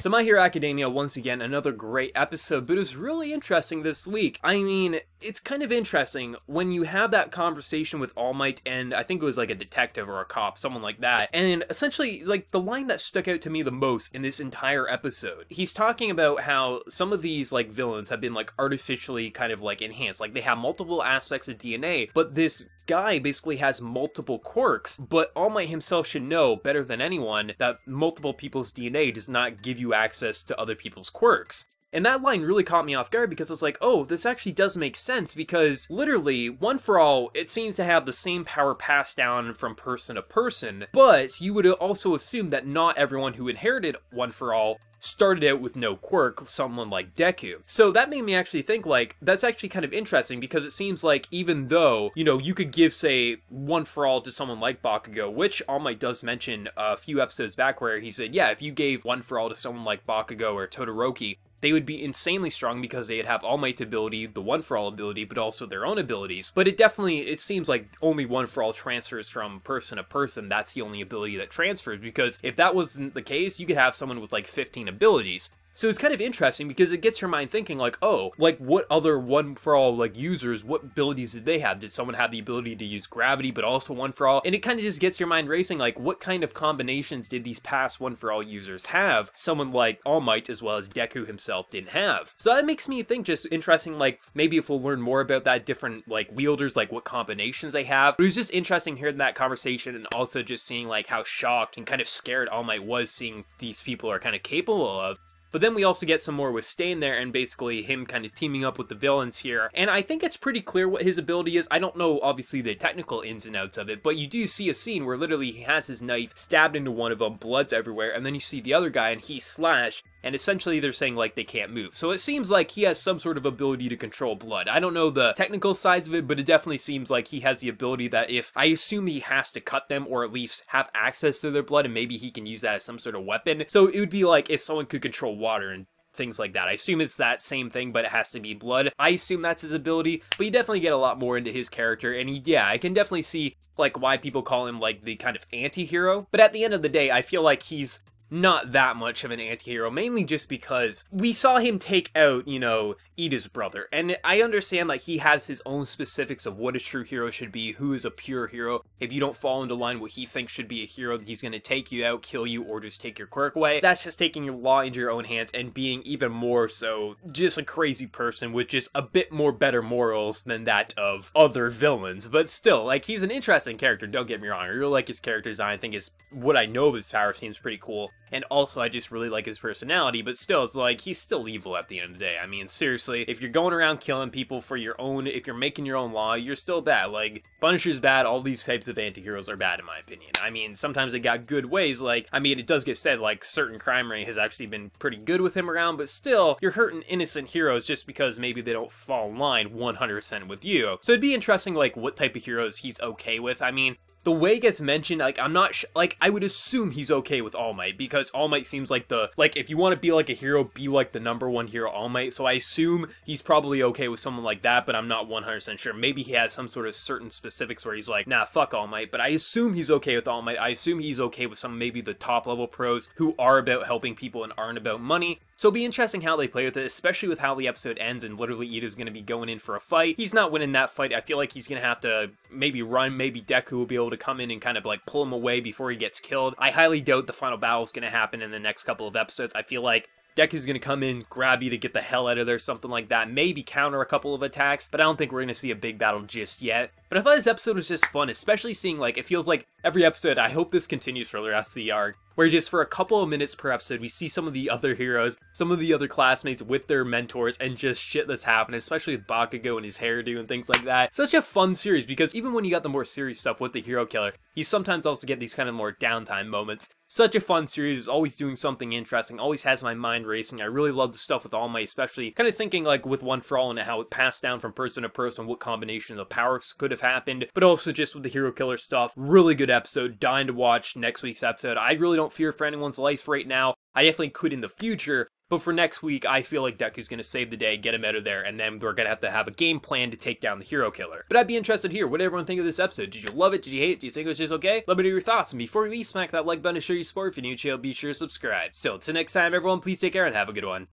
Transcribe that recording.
So My Hero Academia, once again, another great episode, but it was really interesting this week. I mean, it's kind of interesting when you have that conversation with All Might, and I think it was like a detective or a cop, someone like that, and essentially, like, the line that stuck out to me the most in this entire episode, he's talking about how some of these, like, villains have been, like, artificially kind of, like, enhanced. Like, they have multiple aspects of DNA, but this guy basically has multiple quirks, but All Might himself should know better than anyone that multiple people's DNA does not give you access to other people's quirks. And that line really caught me off guard because I was like, oh, this actually does make sense because literally, One for All, it seems to have the same power passed down from person to person, but you would also assume that not everyone who inherited One for All started out with no quirk, someone like Deku. So that made me actually think, like, that's actually kind of interesting because it seems like even though, you know, you could give, say, One for All to someone like Bakugo, which All Might does mention a few episodes back where he said, yeah, if you gave One for All to someone like Bakugo or Todoroki, they would be insanely strong because they'd have All Might's ability, the One for All ability, but also their own abilities. But it seems like only One for All transfers from person to person. That's the only ability that transfers, because if that wasn't the case, you could have someone with like 15 abilities. So it's kind of interesting because it gets your mind thinking like, oh, like what other One for All like users, what abilities did they have? Did someone have the ability to use gravity but also One for All? And it kind of just gets your mind racing like, what kind of combinations did these past One for All users have? Someone like All Might as well as Deku himself didn't have. So that makes me think just interesting, like maybe if we'll learn more about that different like wielders, like what combinations they have. But it was just interesting hearing that conversation and also just seeing like how shocked and kind of scared All Might was seeing these people are kind of capable of. But then we also get some more with Stain there and basically him kind of teaming up with the villains here. And I think it's pretty clear what his ability is. I don't know, obviously, the technical ins and outs of it, but you do see a scene where literally he has his knife stabbed into one of them, blood's everywhere, and then you see the other guy and he's slashed, and essentially they're saying, like, they can't move. So it seems like he has some sort of ability to control blood. I don't know the technical sides of it, but it definitely seems like he has the ability that if, I assume he has to cut them or at least have access to their blood, and maybe he can use that as some sort of weapon. So it would be like if someone could control water and things like that. I assume it's that same thing, but it has to be blood. I assume that's his ability, but you definitely get a lot more into his character, and yeah, I can definitely see, like, why people call him, like, the kind of anti-hero, but at the end of the day, I feel like he's not that much of an anti-hero, mainly just because we saw him take out, you know, Ida's brother, and I understand that he has his own specifics of what a true hero should be, who is a pure hero. If you don't fall into line what he thinks should be a hero, he's gonna take you out, kill you, or just take your quirk away. That's just taking your law into your own hands and being even more so just a crazy person with just a bit more better morals than that of other villains. But still, like, he's an interesting character, don't get me wrong. I really like his character design. I think what I know of his power seems pretty cool. And also, I just really like his personality, but still, it's like, he's still evil at the end of the day. I mean, seriously, if you're going around killing people for your own, if you're making your own law, you're still bad. Like, Punisher's bad, all these types of anti-heroes are bad, in my opinion. I mean, sometimes they got good ways, like, I mean, it does get said, like, certain crime rate has actually been pretty good with him around, but still, you're hurting innocent heroes just because maybe they don't fall in line 100% with you. So it'd be interesting, like, what type of heroes he's okay with. I mean, the way it gets mentioned, like, I'm not like, I would assume he's okay with All Might, because All Might seems like if you want to be like a hero, be like the #1 hero, All Might, so I assume he's probably okay with someone like that, but I'm not 100% sure. Maybe he has some sort of certain specifics where he's like, nah, fuck All Might, but I assume he's okay with All Might. I assume he's okay with some, maybe the top level pros who are about helping people and aren't about money. So it'll be interesting how they play with it, especially with how the episode ends and literally Ida's going to be going in for a fight. He's not winning that fight. I feel like he's going to have to maybe run. Maybe Deku will be able to come in and kind of like pull him away before he gets killed. I highly doubt the final battle is going to happen in the next couple of episodes. I feel like Deku's going to come in, grab you to get the hell out of there, something like that. Maybe counter a couple of attacks, but I don't think we're going to see a big battle just yet. But I thought this episode was just fun, especially seeing, like, it feels like every episode, I hope this continues for the rest of the arc, where just for a couple of minutes per episode, we see some of the other heroes, some of the other classmates with their mentors, and just shit that's happening, especially with Bakugo and his hairdo and things like that. Such a fun series, because even when you got the more serious stuff with the hero killer, you sometimes also get these kind of more downtime moments. Such a fun series, always doing something interesting, always has my mind racing. I really love the stuff with All Might, especially kind of thinking like with One for All and how it passed down from person to person, what combination of powers could have happened, but also just with the hero killer stuff. Really good episode, dying to watch next week's episode. I really don't fear for anyone's life right now. I definitely could in the future, But for next week, I feel like Deku's gonna save the day, get him out of there, and then we're gonna have to have a game plan to take down the hero killer. But I'd be interested here. What did everyone think of this episode? Did you love it? Did you hate it? Do you think it was just okay? Let me know your thoughts. And before we leave, smack that like button to show your support. If you're new to the channel, be sure to subscribe. So, till next time, everyone, please take care and have a good one.